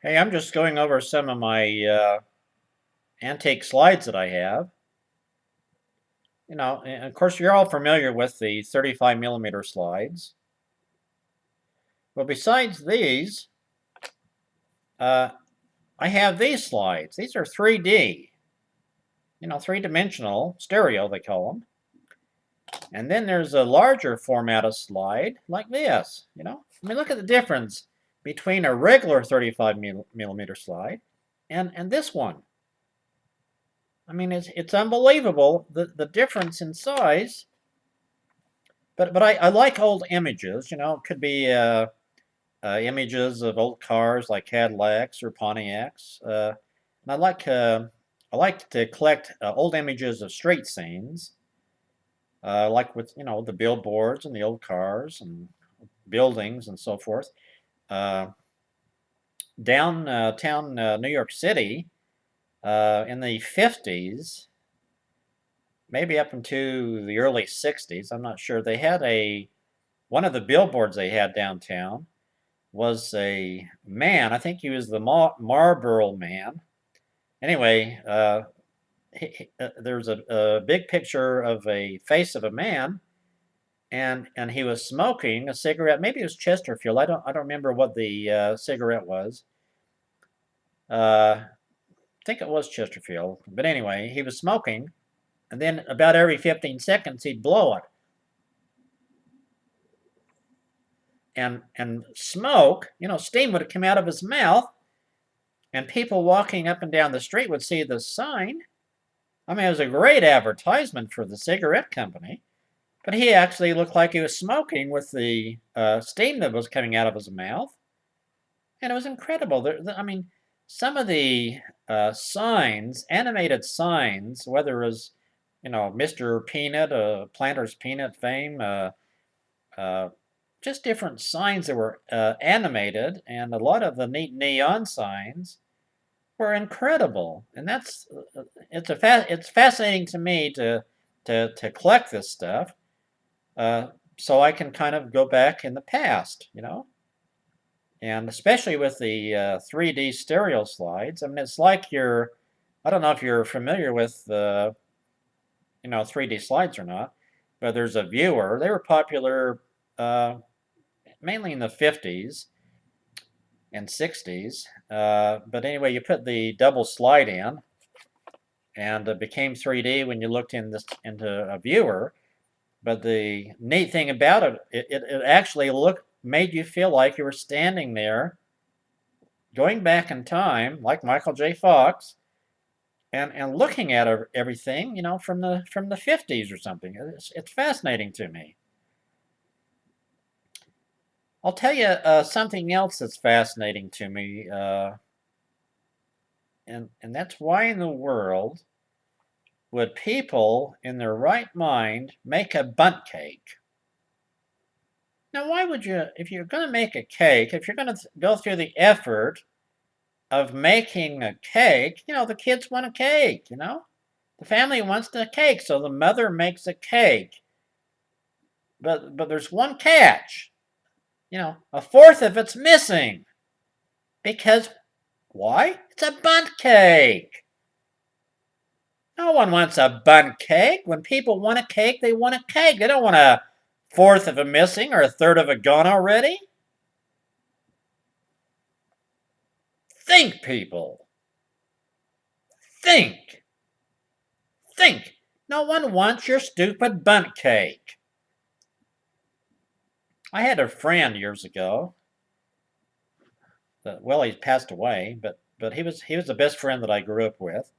Hey, I'm just going over some of my antique slides that I have. And of course, you're all familiar with the 35 millimeter slides. But besides these, uh, I have these slides. These are 3D, three-dimensional stereo, they call them. And then there's a larger format of slide like this. I mean, look at the difference between a regular 35 millimeter slide and this one. I mean, it's unbelievable the difference in size. But I like old images. It could be images of old cars like Cadillacs or Pontiacs. And I like to collect old images of street scenes, like with the billboards and the old cars and buildings and so forth. Uh, Downtown New York City in the 50s, maybe up into the early 60s, I'm not sure. They had one of the billboards they had downtown was a man. I think he was the Marlboro Man. Anyway, there's a big picture of a face of a man, and he was smoking a cigarette. Maybe it was Chesterfield. I don't remember what the cigarette was. I think it was Chesterfield. But anyway, he was smoking, and then about every 15 seconds he'd blow it. And smoke, steam would come out of his mouth, and people walking up and down the street would see the sign. I mean, it was a great advertisement for the cigarette company, but he actually looked like he was smoking with the steam that was coming out of his mouth, and it was incredible. I mean, some of the signs, animated signs, whether it was, Mr. Peanut, Planter's Peanut fame, uh, just different signs that were animated, and a lot of the neat neon signs were incredible. And it's fascinating to me to collect this stuff, uh, so I can kind of go back in the past. And especially with the 3D stereo slides. I mean, it's like I don't know if you're familiar with 3D slides or not, but there's a viewer. They were popular uh, mainly in the 50s and 60s. But anyway, you put the double slide in, and it became 3D when you looked into a viewer. But the neat thing about it actually made you feel like you were standing there, going back in time, like Michael J. Fox, and looking at everything, from the 50s or something. It's fascinating to me. I'll tell you something else that's fascinating to me, and that's why in the world would people in their right mind make a bundt cake? Now, why would you, if you're going to make a cake, if you're going to go through the effort of making a cake, the kids want a cake. The family wants a cake, so the mother makes a cake. But there's one catch. A fourth of it's missing. Because why? It's a bundt cake. No one wants a bundt cake. When people want a cake, they want a cake. They don't want a fourth of a missing or a third of a gone already. Think, people. Think. Think. No one wants your stupid bundt cake. I had a friend years ago. Well, he passed away, but he was the best friend that I grew up with.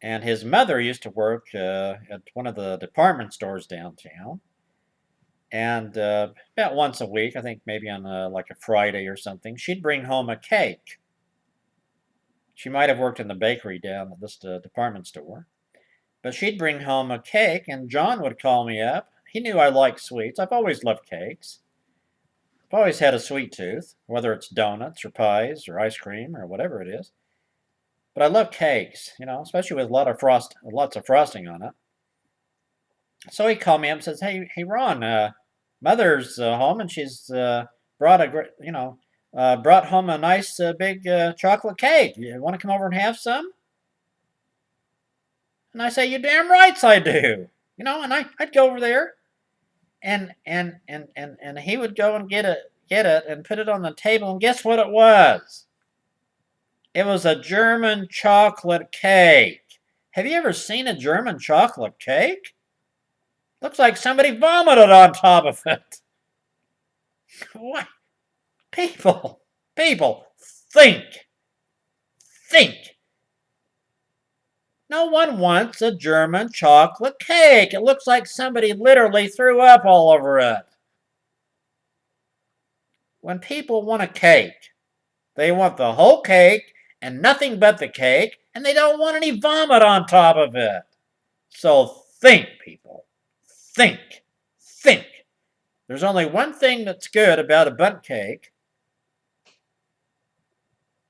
And his mother used to work at one of the department stores downtown. And about once a week, I think maybe on like a Friday or something, she'd bring home a cake. She might have worked in the bakery down at this department store. But she'd bring home a cake, and John would call me up. He knew I liked sweets. I've always loved cakes. I've always had a sweet tooth, whether it's donuts or pies or ice cream or whatever it is. But I love cakes, especially with lots of frosting on it. So he called me up and says, "Hey, Ron, Mother's home, and she's brought a great, brought home a nice big chocolate cake. You want to come over and have some? And I say, you damn rights I do. And I'd go over there, and he would go and get it and put it on the table, and guess what it was? It was a German chocolate cake. Have you ever seen a German chocolate cake? Looks like somebody vomited on top of it. What? People, think. No one wants a German chocolate cake. It looks like somebody literally threw up all over it. When people want a cake, they want the whole cake and nothing but the cake, and they don't want any vomit on top of it. So think, people. Think. There's only one thing that's good about a bundt cake,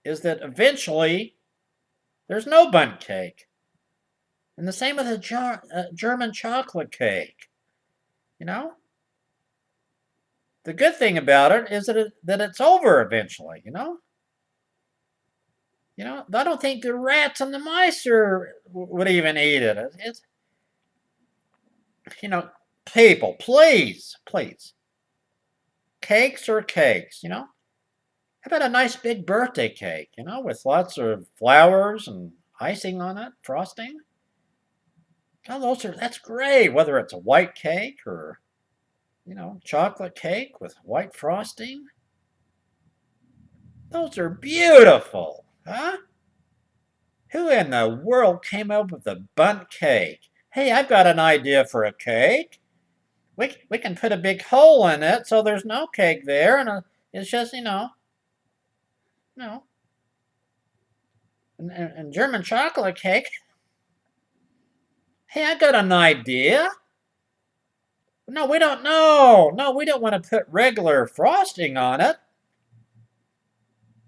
is that eventually there's no bundt cake. And the same with a German chocolate cake. The good thing about it is that it's over eventually, I don't think the rats and the mice would even eat it. It's, people, please. Cakes are cakes, How about a nice big birthday cake, with lots of flowers and icing on it, frosting? Oh, that's great, whether it's a white cake or, chocolate cake with white frosting. Those are beautiful, huh? Who in the world came up with a bundt cake? Hey, I've got an idea for a cake. We can put a big hole in it so there's no cake there, and it's just, and German chocolate cake. Hey, I got an idea. No, we don't know. No, we don't want to put regular frosting on it.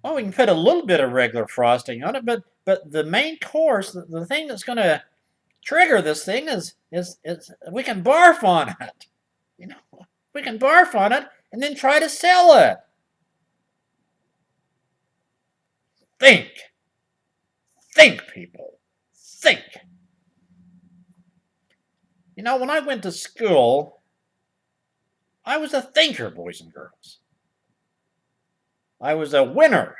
Well, we can put a little bit of regular frosting on it, but the main course, the thing that's going to trigger this thing is we can barf on it. We can barf on it and then try to sell it. Think, people. Think. When I went to school, I was a thinker, boys and girls. I was a winner.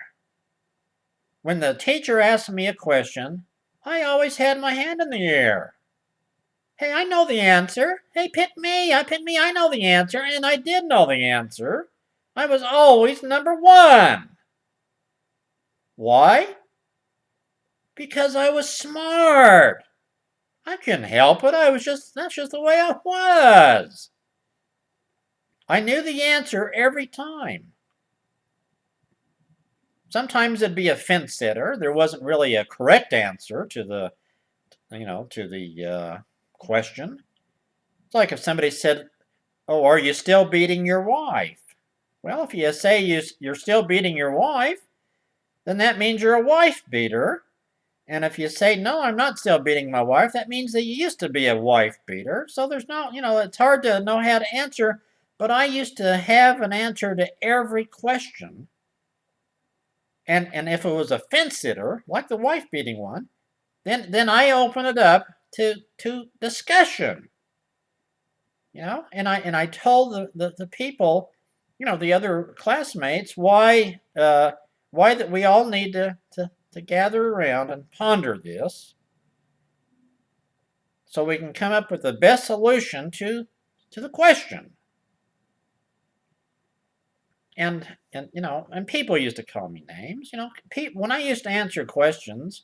When the teacher asked me a question, I always had my hand in the air. Hey, I know the answer. Hey, pick me. I know the answer, and I did know the answer. I was always number one. Why? Because I was smart. I couldn't help it. That's just the way I was. I knew the answer every time. Sometimes it'd be a fence sitter. There wasn't really a correct answer to the question. It's like if somebody said, "Oh, are you still beating your wife?" Well, if you say you're still beating your wife, then that means you're a wife beater. And if you say, "No, I'm not still beating my wife," that means that you used to be a wife beater. So there's no, it's hard to know how to answer. But I used to have an answer to every question. And if it was a fence sitter, like the wife beating one, then I open it up to discussion. And I told the people, the other classmates, why that we all need to gather around and ponder this, so we can come up with the best solution to the question. And people used to call me names. When I used to answer questions,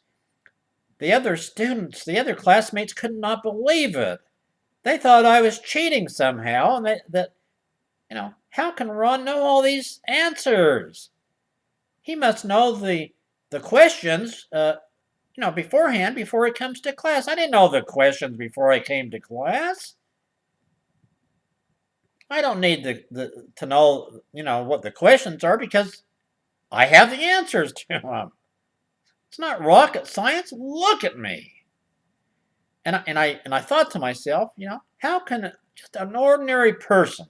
the other students, the other classmates could not believe it. They thought I was cheating somehow, and how can Ron know all these answers? He must know the questions, beforehand, before he comes to class. I didn't know the questions before I came to class. I don't need to know, what the questions are, because I have the answers to them. It's not rocket science. Look at me. And I thought to myself, how can just an ordinary person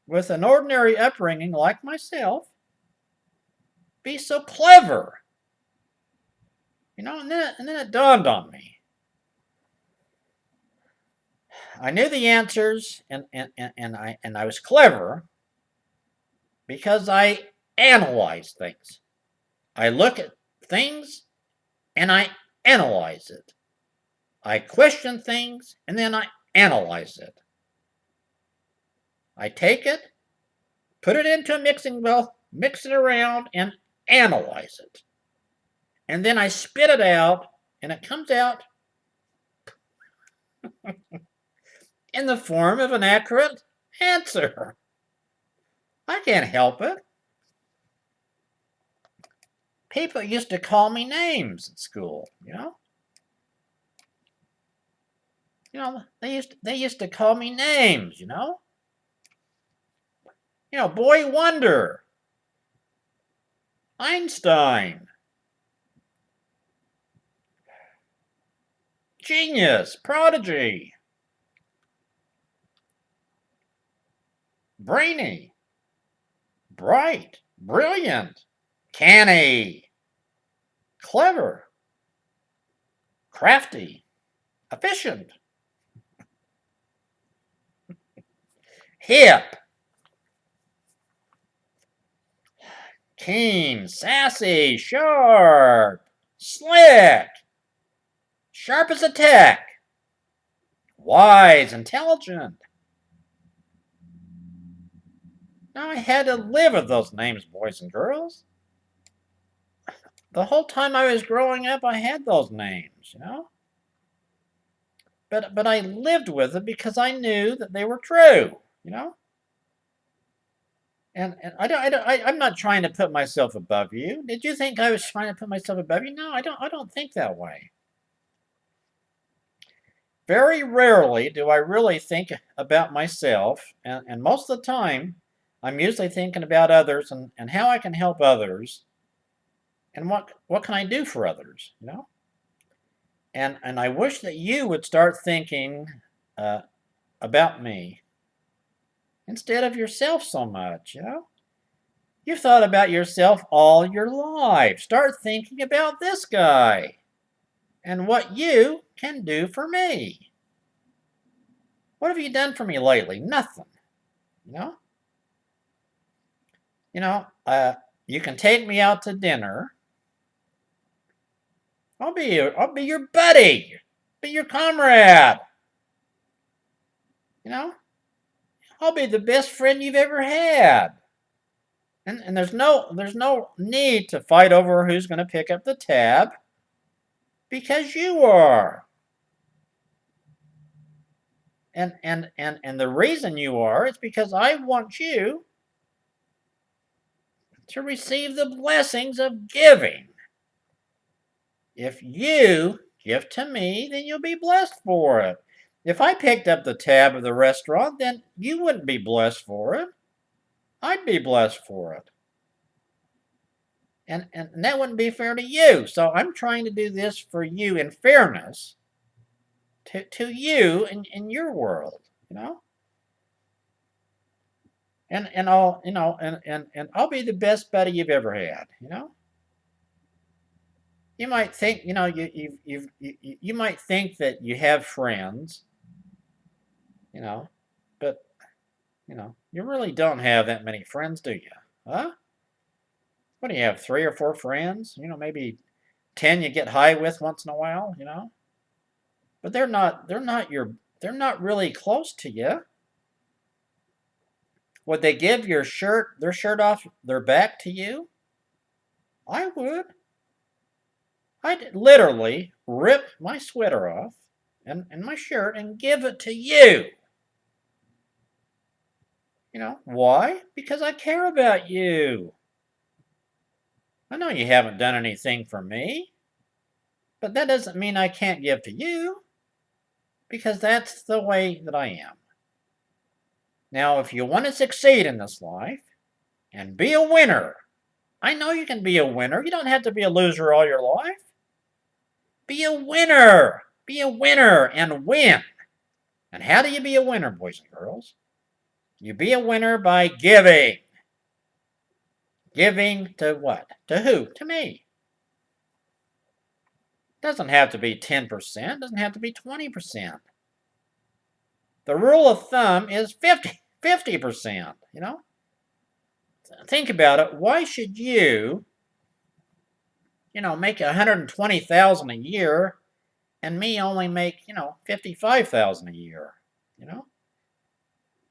with an ordinary upbringing like myself be so clever? And then it dawned on me. I knew the answers, and I was clever because I analyze things. I look at things and I analyze it. I question things and then I analyze it. I take it, put it into a mixing bowl, mix it around, and analyze it. And then I spit it out, and it comes out in the form of an accurate answer. I can't help it. People used to call me names at school, they used to call me names, Boy Wonder, Einstein, Genius, Prodigy, Brainy, Bright, Brilliant, Canny, Clever, Crafty, Efficient, Hip, Keen, Sassy, Sharp, Slick, Sharp as a tack, Wise, Intelligent. Now I had to live with those names, boys and girls. The whole time I was growing up, I had those names, But I lived with them because I knew that they were true, And I'm not trying to put myself above you. Did you think I was trying to put myself above you? No, I don't think that way. Very rarely do I really think about myself, and most of the time, I'm usually thinking about others and how I can help others, and what can I do for others, And I wish that you would start thinking about me instead of yourself so much, You've thought about yourself all your life. Start thinking about this guy and what you can do for me. What have you done for me lately? Nothing, you know? You can take me out to dinner. I'll be your buddy, be your comrade. I'll be the best friend you've ever had. And there's no need to fight over who's going to pick up the tab, because you are. And the reason you are is because I want you to receive the blessings of giving. If you give to me, then you'll be blessed for it. If I picked up the tab of the restaurant, then you wouldn't be blessed for it. I'd be blessed for it. And that wouldn't be fair to you. So I'm trying to do this for you in fairness to you in your world, And I'll I'll be the best buddy you've ever had, You might think, you might think that you have friends, but you really don't have that many friends, do you? Huh? What do you have, 3 or 4 friends? Maybe 10 you get high with once in a while, But they're not really close to you. Would they give their shirt off their back to you? I would. I'd literally rip my sweater off and my shirt and give it to you. Why? Because I care about you. I know you haven't done anything for me, but that doesn't mean I can't give to you, because that's the way that I am. Now, if you want to succeed in this life and be a winner, I know you can be a winner. You don't have to be a loser all your life. Be a winner. Be a winner and win. And how do you be a winner, boys and girls? You be a winner by giving. Giving to what? To who? To me. Doesn't have to be 10%, doesn't have to be 20%. The rule of thumb is 50%, you know? Think about it. Why should you, make 120,000 a year and me only make, 55,000 a year, you know?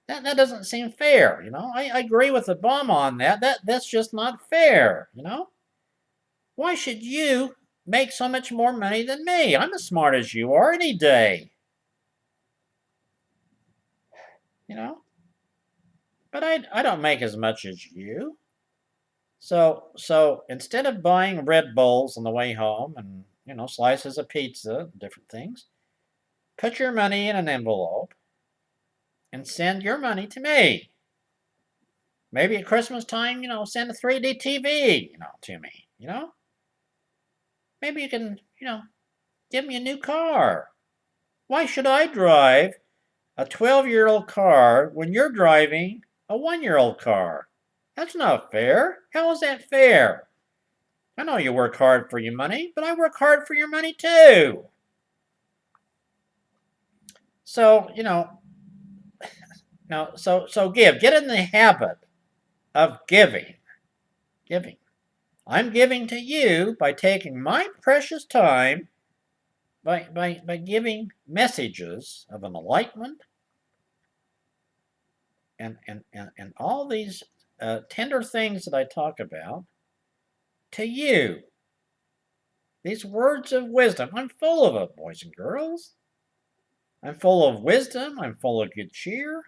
That doesn't seem fair, I agree with Obama on that. That's just not fair, Why should you make so much more money than me? I'm as smart as you are any day, you know? But I don't make as much as you. So instead of buying Red Bulls on the way home and, slices of pizza, different things, put your money in an envelope and send your money to me. Maybe at Christmas time, send a 3D TV, to me, Maybe you can, give me a new car. Why should I drive a 12-year-old car when you're driving a 1-year-old car? That's not fair. How is that fair? I know you work hard for your money, but I work hard for your money too. So, give. Get in the habit of giving. Giving. I'm giving to you by taking my precious time by giving messages of enlightenment and all these tender things that I talk about to you. These words of wisdom. I'm full of it, boys and girls. I'm full of wisdom. I'm full of good cheer.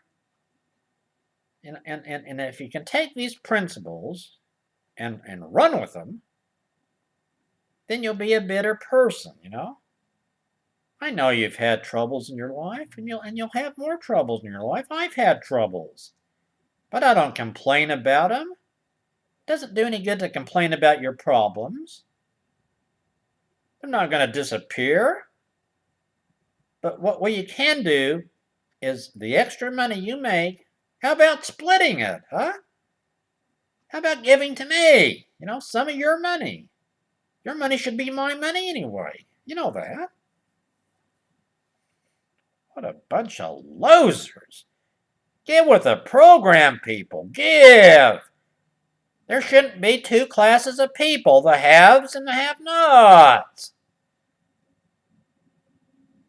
And if you can take these principles and run with them, then you'll be a better person, I know you've had troubles in your life, and you'll have more troubles in your life. I've had troubles, but I don't complain about them. It doesn't do any good to complain about your problems. They're not going to disappear. But what you can do is the extra money you make, how about splitting it, huh? How about giving to me, some of your money? Your money should be my money anyway. You know that. What a bunch of losers. Get with the program, people. Give. There shouldn't be two classes of people, the haves and the have-nots.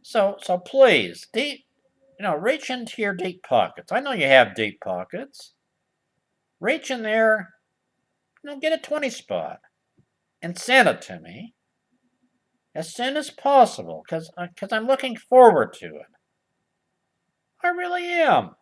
So please, reach into your deep pockets. I know you have deep pockets. Reach in there, get a 20 spot and send it to me as soon as possible, because I'm looking forward to it. I really am.